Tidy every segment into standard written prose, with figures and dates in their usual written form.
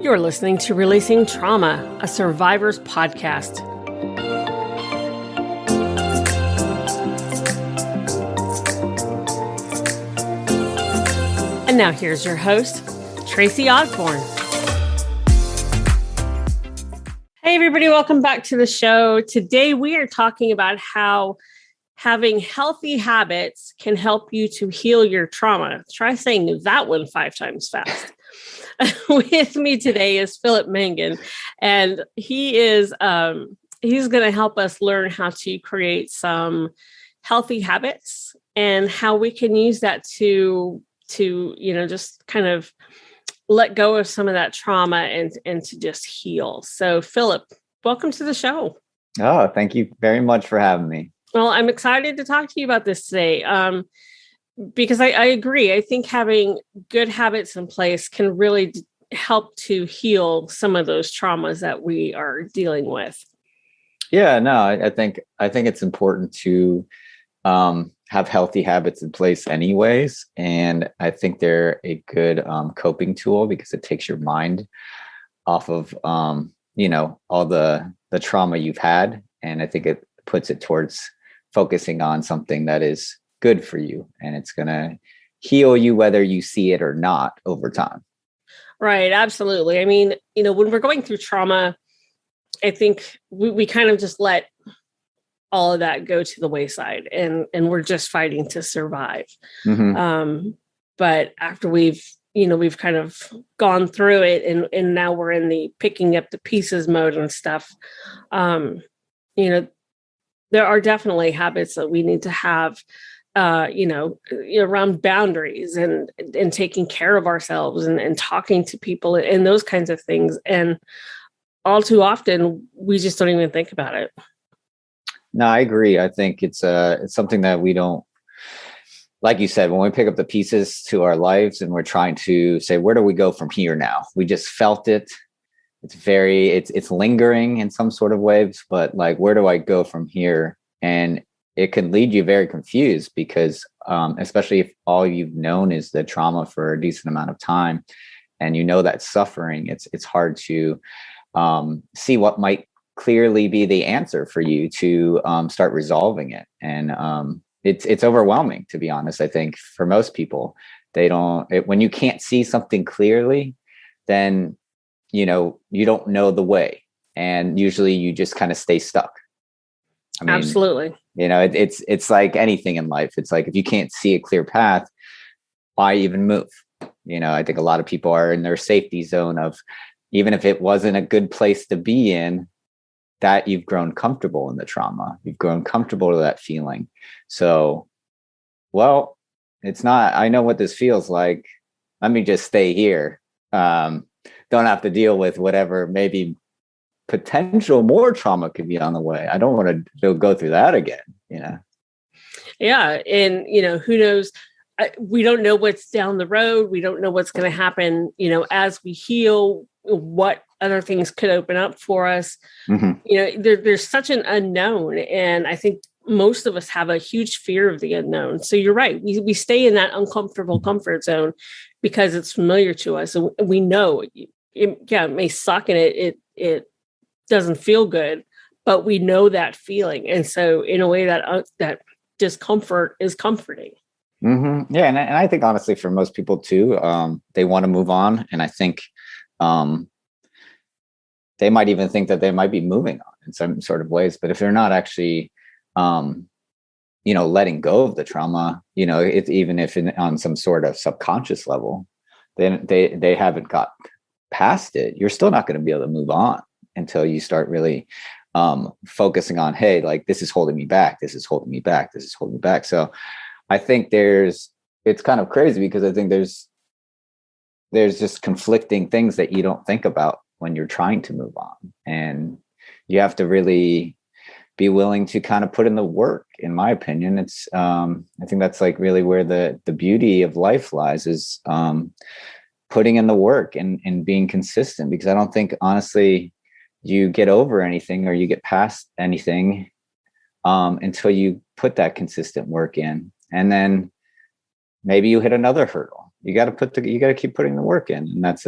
You're listening to Releasing Trauma, a survivor's podcast. And now here's your host, Tracy Osborne. Hey, everybody, welcome back to the show. Today, we are talking about how having healthy habits can help you to heal your trauma. Try saying that one 5 times fast. With me today is Philip Mangan, and he is he's going to help us learn how to create some healthy habits and how we can use that to just kind of let go of some of that trauma and to just heal. So, Philip, welcome to the show. Oh, thank you very much for having me. Well, I'm excited to talk to you about this today. Because I agree. I think having good habits in place can really help to heal some of those traumas that we are dealing with. Yeah, no, I think it's important to have healthy habits in place anyways. And I think they're a good coping tool because it takes your mind off of, all the trauma you've had. And I think it puts it towards focusing on something that is good for you, and it's going to heal you whether you see it or not over time. Right. Absolutely. I mean, when we're going through trauma, I think we kind of just let all of that go to the wayside and we're just fighting to survive. Mm-hmm. But after we've kind of gone through it and now we're in the picking up the pieces mode and stuff, there are definitely habits that we need to have, around boundaries and taking care of ourselves and talking to people and those kinds of things. And all too often, we just don't even think about it. No, I agree. I think it's something that we don't, like you said, when we pick up the pieces to our lives and we're trying to say, where do we go from here now? We just felt it. It's lingering in some sort of waves, but like, where do I go from here? And it can lead you very confused because especially if all you've known is the trauma for a decent amount of time and that suffering, it's hard to see what might clearly be the answer for you to start resolving it. And it's overwhelming, to be honest. I think for most people, when you can't see something clearly, then you don't know the way, and usually you just kind of stay stuck. I mean, absolutely. It's like anything in life. It's like if you can't see a clear path, why even move? I think a lot of people are in their safety zone of, even if it wasn't a good place to be in, that you've grown comfortable in the trauma. You've grown comfortable with that feeling. So, well, it's not, I know what this feels like. Let me just stay here. Don't have to deal with whatever maybe potential more trauma could be on the way. I don't want to go through that again, Yeah. And, who knows? We don't know what's down the road. We don't know what's going to happen, as we heal, what other things could open up for us. Mm-hmm. There's such an unknown. And I think most of us have a huge fear of the unknown. So you're right. We stay in that uncomfortable comfort zone because it's familiar to us. And we know it may suck and it doesn't feel good, but we know that feeling. And so in a way that discomfort is comforting. Mm-hmm. Yeah. And I think honestly for most people too, they want to move on. And I think they might even think that they might be moving on in some sort of ways, but if they're not actually, letting go of the trauma, it's even if on some sort of subconscious level, then they haven't got past it, you're still not going to be able to move on until you start really focusing on, hey, like this is holding me back. This is holding me back. This is holding me back. So I think it's kind of crazy because I think there's just conflicting things that you don't think about when you're trying to move on. And you have to really be willing to kind of put in the work, in my opinion. It's I think that's like really where the beauty of life lies, is putting in the work and being consistent, because I don't think honestly you get over anything or you get past anything until you put that consistent work in. And then maybe you hit another hurdle you got to keep putting the work in. And that's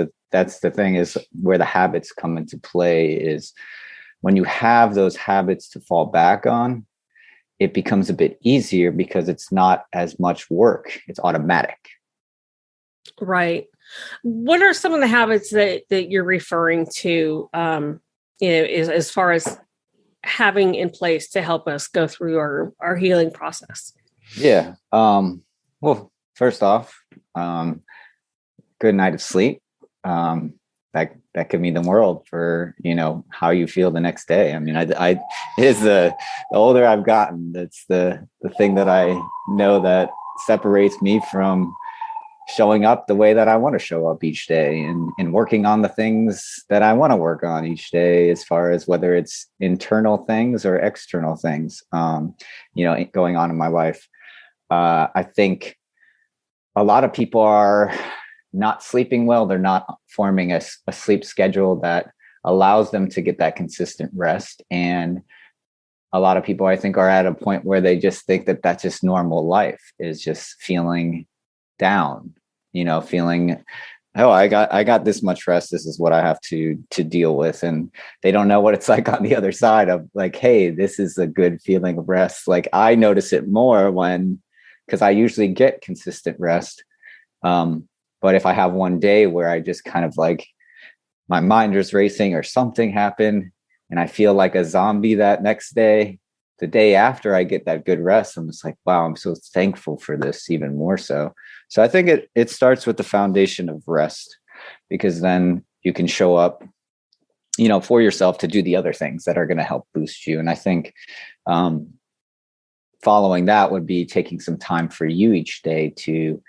the thing, is where the habits come into play, is when you have those habits to fall back on, it becomes a bit easier because it's not as much work. It's automatic. Right. What are some of the habits that you're referring to, as far as having in place to help us go through our healing process? Yeah. Well, first off, good night of sleep. That could mean the world for, how you feel the next day. I mean, I is the older I've gotten, that's the thing that I know that separates me from showing up the way that I want to show up each day, and working on the things that I want to work on each day, as far as whether it's internal things or external things, going on in my life. I think a lot of people are not sleeping well. They're not forming a sleep schedule that allows them to get that consistent rest. And a lot of people, I think, are at a point where they just think that that's just normal life, is just feeling down, feeling, oh, I got this much rest. This is what I have to deal with. And they don't know what it's like on the other side of, like, hey, this is a good feeling of rest. Like, I notice it more because I usually get consistent rest. But if I have one day where I just kind of, like, my mind is racing or something happened and I feel like a zombie that next day, the day after I get that good rest, I'm just like, wow, I'm so thankful for this, even more so. So I think it starts with the foundation of rest, because then you can show up, for yourself to do the other things that are going to help boost you. And I think following that would be taking some time for you each day to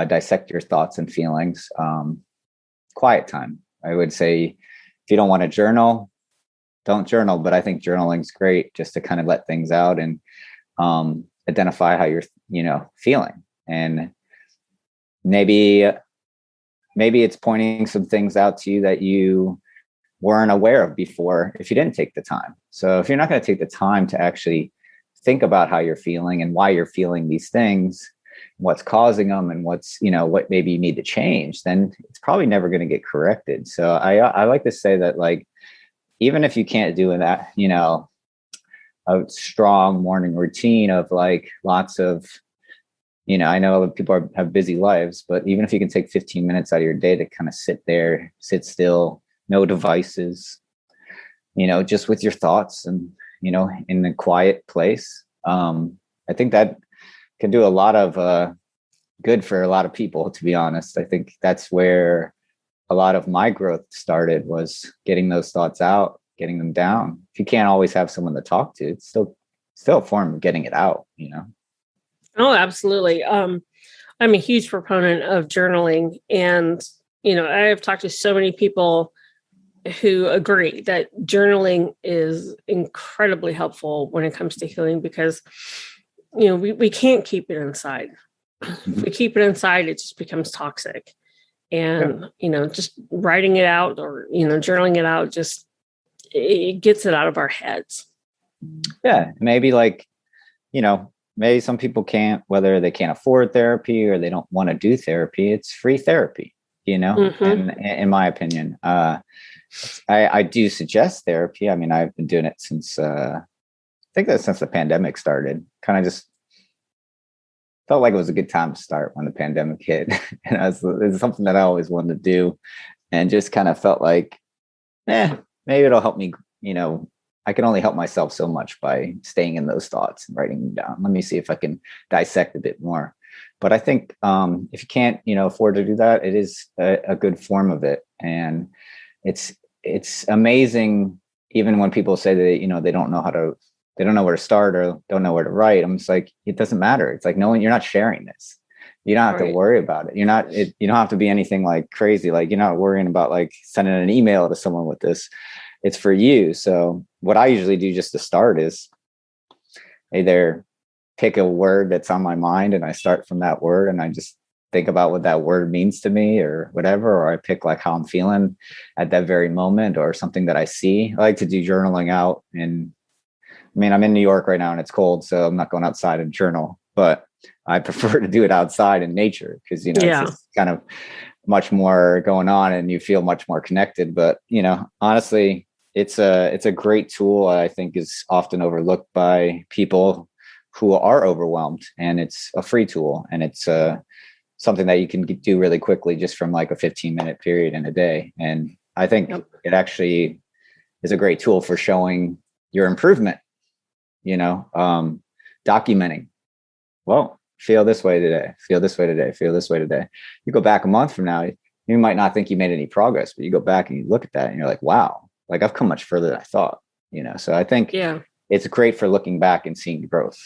dissect your thoughts and feelings. Quiet time. I would say, if you don't want to journal, don't journal. But I think journaling's great, just to kind of let things out and identify how you're, feeling. And maybe it's pointing some things out to you that you weren't aware of before if you didn't take the time. So if you're not going to take the time to actually think about how you're feeling and why you're feeling these things, what's causing them, and what's, what maybe you need to change, then it's probably never going to get corrected. So I like to say that, like, even if you can't do that, a strong morning routine of, like, lots of, I know people have busy lives, but even if you can take 15 minutes out of your day to kind of sit there, sit still, no devices, just with your thoughts and, in a quiet place. I think that can do a lot of good for a lot of people, to be honest. I think that's where a lot of my growth started, was getting those thoughts out, getting them down. If you can't always have someone to talk to, it's still a form of getting it out, Oh, absolutely. I'm a huge proponent of journaling, and, I have talked to so many people who agree that journaling is incredibly helpful when it comes to healing, because, we can't keep it inside. If we keep it inside, it just becomes toxic. And, just writing it out, or, journaling it out, just, it gets it out of our heads. Yeah. Maybe, like, maybe some people can't, whether they can't afford therapy or they don't want to do therapy, it's free therapy, Mm-hmm. And in my opinion, I do suggest therapy. I mean, I've been doing it since, I think that since the pandemic started. Kind of just felt like it was a good time to start when the pandemic hit. And it's something that I always wanted to do, and just kind of felt like, maybe it'll help me, I can only help myself so much by staying in those thoughts and writing them down. Let me see if I can dissect a bit more. But I think if you can't, afford to do that, it is a good form of it. And it's amazing, even when people say that, they don't know where to start or don't know where to write. I'm just like, it doesn't matter. It's like, you're not sharing this. You don't have to worry about it. You don't have to be anything like crazy. Like, you're not worrying about, like, sending an email to someone with this. It's for you. So what I usually do just to start is either pick a word that's on my mind, and I start from that word, and I just think about what that word means to me or whatever, or I pick, like, how I'm feeling at that very moment, or something that I see. I like to do journaling out. And I mean, I'm in New York right now and it's cold, so I'm not going outside and journal, but I prefer to do it outside in nature because, it's Yeah. just kind of much more going on and you feel much more connected. But, honestly, it's a great tool. I think is often overlooked by people who are overwhelmed, and it's a free tool, and it's something that you can do really quickly just from like a 15-minute period in a day. And I think it actually is a great tool for showing your improvement, documenting, well, feel this way today, feel this way today, feel this way today. You go back a month from now, you might not think you made any progress, but you go back and you look at that and you're like, wow, like I've come much further than I thought, so I think it's great for looking back and seeing growth.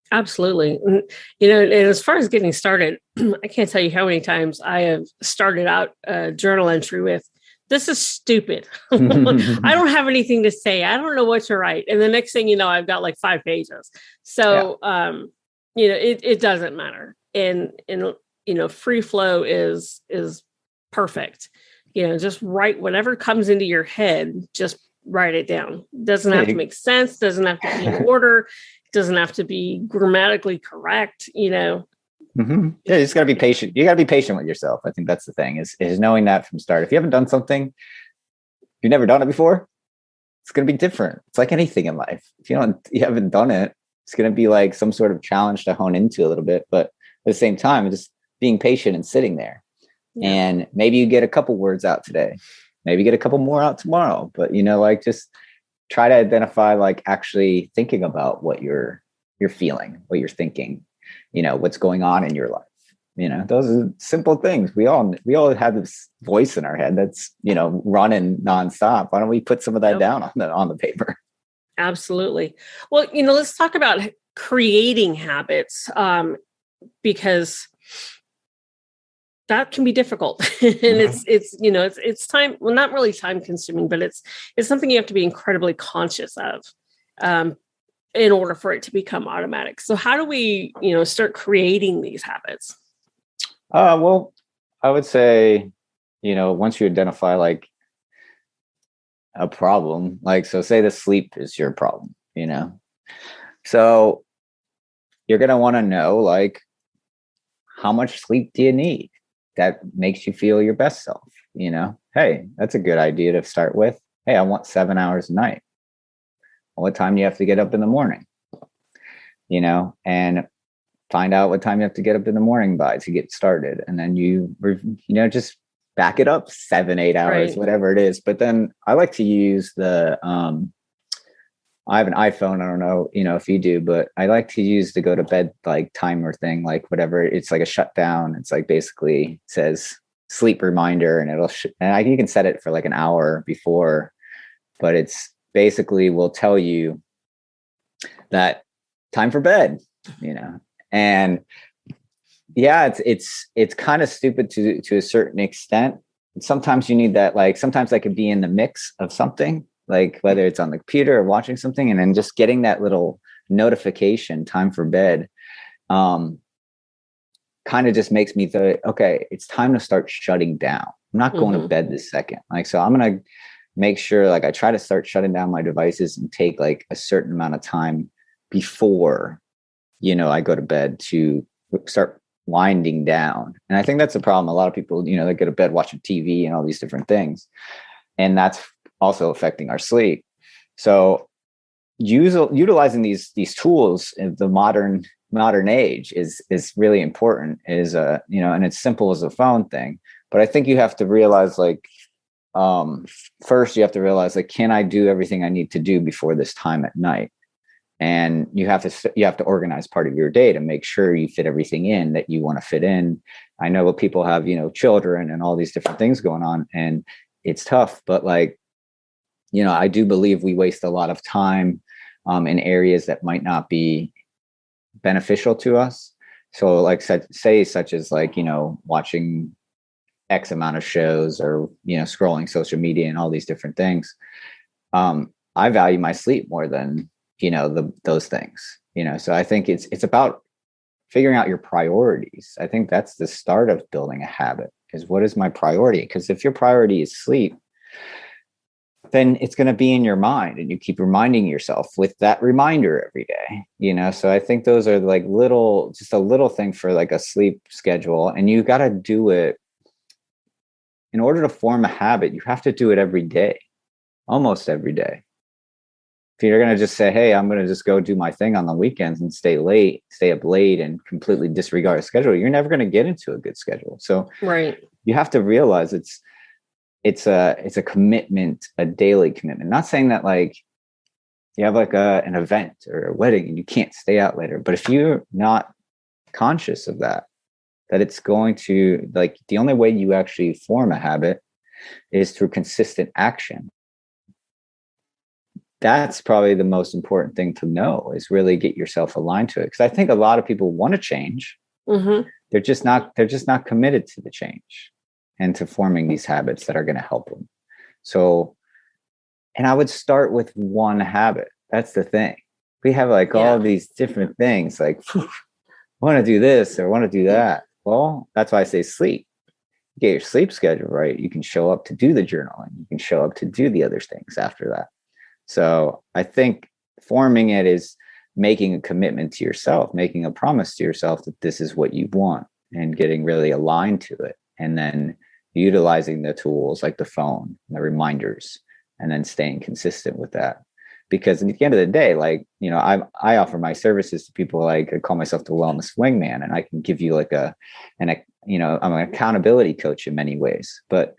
Absolutely. And as far as getting started, I can't tell you how many times I have started out a journal entry with, this is stupid. I don't have anything to say. I don't know what to write. And the next thing you know, I've got like 5 pages. So, it doesn't matter. And free flow is perfect. Just write whatever comes into your head, just write it down. Doesn't have to make sense. Doesn't have to be in order. Doesn't have to be grammatically correct. Mm-hmm. Yeah, you just got to be patient. You got to be patient with yourself. I think that's the thing is knowing that from start. If you haven't done something, you've never done it before, it's going to be different. It's like anything in life. If you haven't done it, it's going to be like some sort of challenge to hone into a little bit. But at the same time, just being patient and sitting there. Yeah. And maybe you get a couple words out today, maybe get a couple more out tomorrow. But just try to identify like actually thinking about what you're feeling, what you're thinking, what's going on in your life. Those are simple things. We all have this voice in our head that's, running nonstop. Why don't we put some of that down on the paper? Absolutely. Well, let's talk about creating habits, because that can be difficult. And it's time, well, not really time consuming, but it's something you have to be incredibly conscious of, in order for it to become automatic. So how do we, start creating these habits? Well, I would say, once you identify like a problem, like, so say the sleep is your problem, so you're going to want to know, like, how much sleep do you need that makes you feel your best self? Hey, that's a good idea to start with. Hey, I want 7 hours a night. What time do you have to get up in the morning? And find out what time you have to get up in the morning by to get started. And then just back it up 7-8 hours, right, whatever it is. But then I like to use I have an iPhone. I don't know, if you do, but I like to use the go to bed like timer thing, like whatever. It's like a shutdown. It's like basically says sleep reminder, and you can set it for like an hour before, but it's basically will tell you that time for bed, and yeah, it's kind of stupid to a certain extent. Sometimes you need that, like sometimes that could be in the mix of something, like whether it's on the computer or watching something, and then just getting that little notification, time for bed, kind of just makes me think, okay, it's time to start shutting down. I'm not going to bed this second. Like, so I'm going to make sure, like, I try to start shutting down my devices and take like a certain amount of time before, I go to bed to start winding down. And I think that's a problem. A lot of people, they go to bed watching TV and all these different things, and that's also affecting our sleep. So utilizing these tools in the modern age is really important, and it's simple as a phone thing. But I think you have to realize, like, first you have to realize, like, can I do everything I need to do before this time at night? And you have to organize part of your day to make sure you fit everything in that you want to fit in. I know people have, children and all these different things going on, and it's tough, but like, I do believe we waste a lot of time in areas that might not be beneficial to us. So like say such as like, watching X amount of shows, or, scrolling social media and all these different things. I value my sleep more than, those things, so I think it's about figuring out your priorities. I think that's the start of building a habit, is what is my priority? Because if your priority is sleep, then it's going to be in your mind, and you keep reminding yourself with that reminder every day, so I think those are like just a little thing for like a sleep schedule. And you got to do it in order to form a habit. You have to do it every day, almost every day. If you're going to just say, hey, I'm going to just go do my thing on the weekends and stay up late and completely disregard a schedule, you're never going to get into a good schedule. So right. You have to realize it's a commitment, a daily commitment. Not saying that like you have like an event or a wedding and you can't stay out later, but if you're not conscious of that it's going to, like, the only way you actually form a habit is through consistent action. That's probably the most important thing to know, is really get yourself aligned to it. Because I think a lot of people want to change. Mm-hmm. They're just not committed to the change and to forming these habits that are going to help them. So, and I would start with one habit. That's the thing. We have like all these different things, like want to do this or want to do that. Well, that's why I say sleep. Get your sleep schedule right. You can show up to do the journaling. You can show up to do the other things after that. So I think forming it is making a commitment to yourself, making a promise to yourself that this is what you want, and getting really aligned to it. And then utilizing the tools like the phone, the reminders, and then staying consistent with that. Because at the end of the day, like, I offer my services to people. Like, I call myself the wellness wingman, and I can give you like I'm an accountability coach in many ways, but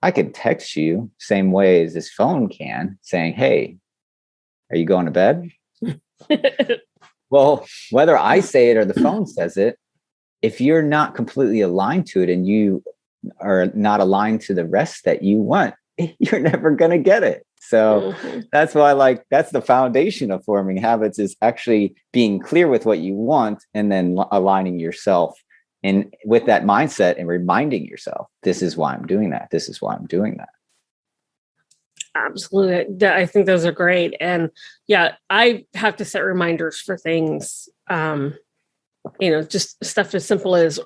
I could text you same way as this phone can, saying, hey, are you going to bed? Well, whether I say it or the phone says it, if you're not completely aligned to it and you are not aligned to the rest that you want, you're never going to get it. So that's why, that's the foundation of forming habits, is actually being clear with what you want and then aligning yourself and with that mindset and reminding yourself, this is why I'm doing that. This is why I'm doing that. Absolutely. I think those are great. And I have to set reminders for things, just stuff as simple as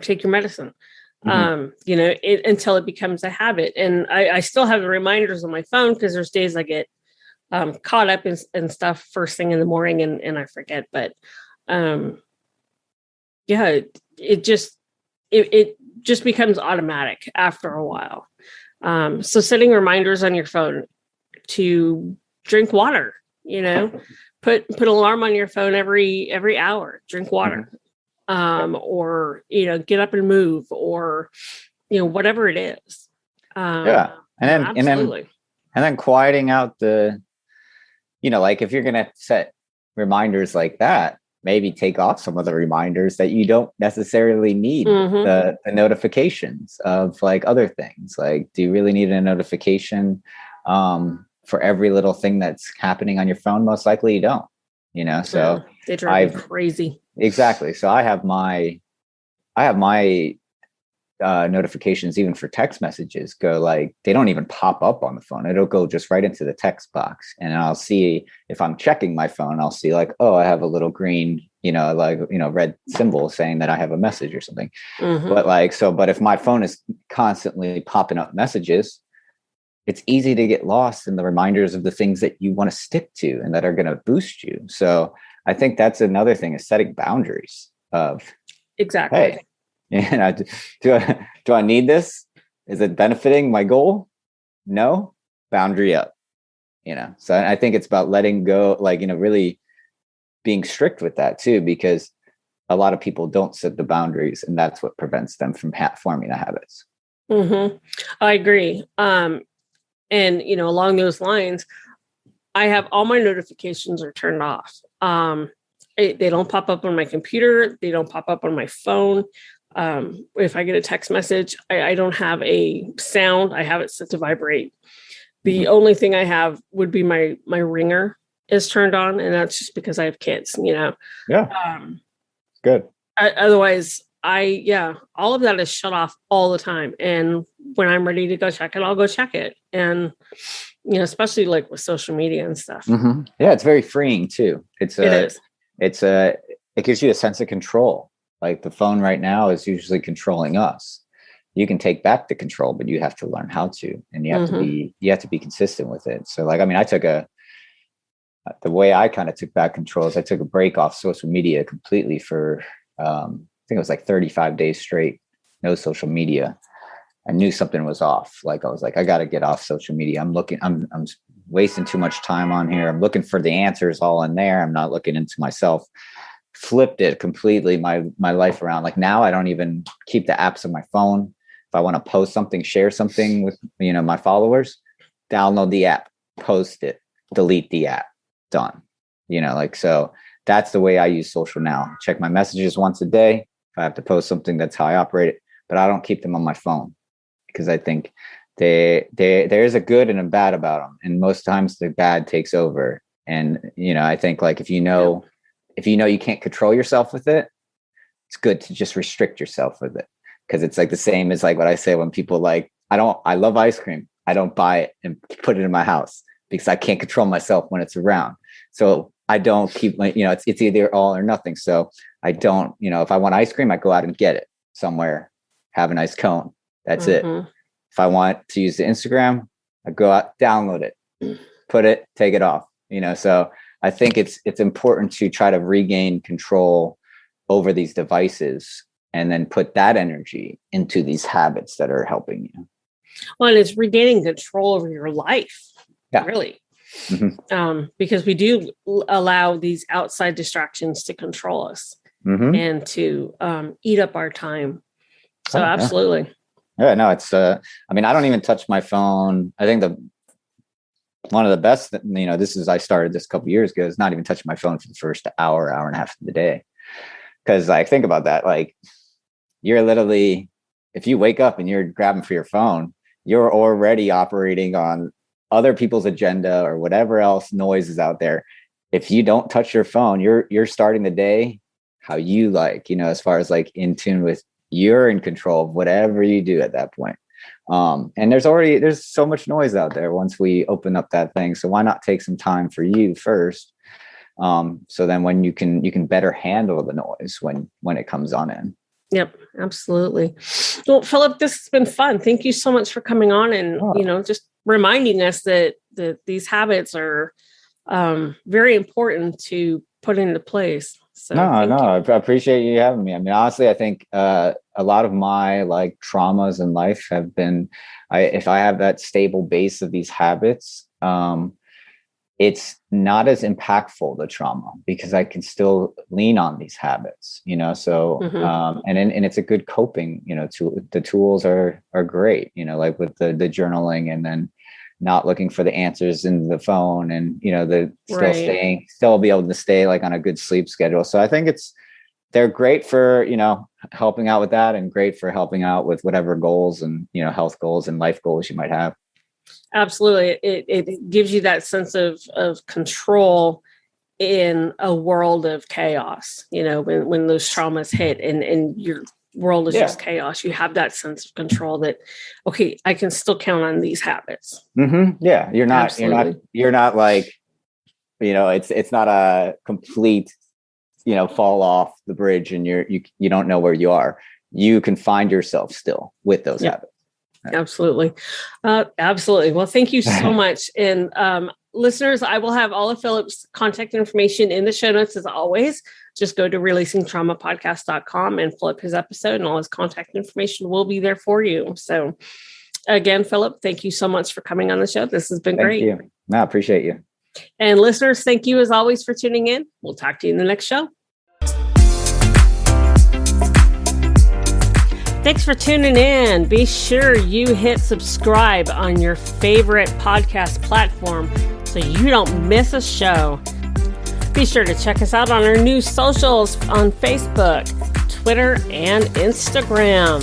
take your medicine. Until it becomes a habit. And I still have the reminders on my phone, because there's days I get caught up in stuff first thing in the morning and I forget. But it just becomes automatic after a while. So setting reminders on your phone to drink water, put an alarm on your phone every hour, drink water. Or get up and move, or whatever it is. And then quieting out the, like, if you're gonna set reminders like that, maybe take off some of the reminders that you don't necessarily need. The notifications of like other things. Like, do you really need a notification for every little thing that's happening on your phone? Most likely you don't. So they drive me crazy. Exactly. So I have my notifications, even for text messages, go like, they don't even pop up on the phone. It'll go just right into the text box. And I'll see, if I'm checking my phone, I'll see like, oh, I have a little green, red symbol saying that I have a message or something. But if my phone is constantly popping up messages, it's easy to get lost in the reminders of the things that you want to stick to and that are going to boost you. So I think that's another thing, is setting boundaries of, exactly. Hey, do I need this? Is it benefiting my goal? No. Boundary up. So I think it's about letting go, really being strict with that too, because a lot of people don't set the boundaries, and that's what prevents them from forming the habits. I agree. And along those lines, I have all my notifications are turned off. They don't pop up on my computer. They don't pop up on my phone. If I get a text message, I don't have a sound. I have it set to vibrate. The only thing I have would be my ringer is turned on, and that's just because I have kids, Good. Otherwise, all of that is shut off all the time. And when I'm ready to go check it, I'll go check it. And, especially like with social media and stuff. Yeah, it's very freeing too. It gives you a sense of control. Like the phone right now is usually controlling us. you can take back the control, but you have to learn how to, and you have to be consistent with it. So like, I mean, the way I kind of took back control is I took a break off social media completely for, I think it was like 35 days straight, no social media. I knew something was off. Like I was like, I got to get off social media. I'm wasting too much time on here. I'm looking for the answers all in there. I'm not looking into myself. Flipped it completely, my life around. Like now I don't even keep the apps on my phone. If I want to post something, share something with, my followers, download the app, post it, delete the app, done. So that's the way I use social now. Check my messages once a day. If I have to post something, that's how I operate it, but I don't keep them on my phone because I think there is a good and a bad about them. And most times the bad takes over. And, I think like, if you know you can't control yourself with it, it's good to just restrict yourself with it. Cause it's like the same as like what I say when people like, I love ice cream. I don't buy it and put it in my house because I can't control myself when it's around. So I don't keep my, it's either all or nothing. So I don't, if I want ice cream, I go out and get it somewhere, have a nice cone. That's it. If I want to use the Instagram, I go out, download it, put it, take it off, so I think it's important to try to regain control over these devices and then put that energy into these habits that are helping you. Well, and it's regaining control over your life, really. Because we do allow these outside distractions to control us and to eat up our time. So absolutely. Yeah, no, it's, I don't even touch my phone. I think one of the best, I started this a couple of years ago, is not even touching my phone for the first hour and a half of the day. Cause like, think about that. Like you're literally, if you wake up and you're grabbing for your phone, you're already operating on other people's agenda or whatever else noise is out there. If you don't touch your phone, you're starting the day how you like, as far as like in tune with, you're in control of whatever you do at that point. And there's so much noise out there once we open up that thing. So why not take some time for you first? So then when you can better handle the noise when it comes on in. Yep, absolutely. Well, Philip, this has been fun. Thank you so much for coming on and, just reminding us that these habits are very important to put into place. So no, I appreciate you having me. Honestly, I think a lot of my like traumas in life have been, if I have that stable base of these habits, it's not as impactful, the trauma, because I can still lean on these habits, so, and it's a good coping, the tools are great, like with the journaling and then not looking for the answers in the phone and, still be able to stay like on a good sleep schedule. So I think they're great for, helping out with that and great for helping out with whatever goals and, health goals and life goals you might have. Absolutely. It gives you that sense of control in a world of chaos, when those traumas hit and your world is just chaos. You have that sense of control that, okay, I can still count on these habits. Yeah. You're not like, it's not a complete, fall off the bridge and you don't know where you are. You can find yourself still with those habits. Absolutely. Absolutely. Well, thank you so much. And listeners, I will have all of Philip's contact information in the show notes as always. Just go to releasingtraumapodcast.com and pull up his episode and all his contact information will be there for you. So again, Philip, thank you so much for coming on the show. This has been great. Thank you. No, I appreciate you. And listeners, thank you as always for tuning in. We'll talk to you in the next show. Thanks for tuning in. Be sure you hit subscribe on your favorite podcast platform so you don't miss a show. Be sure to check us out on our new socials on Facebook, Twitter, and Instagram.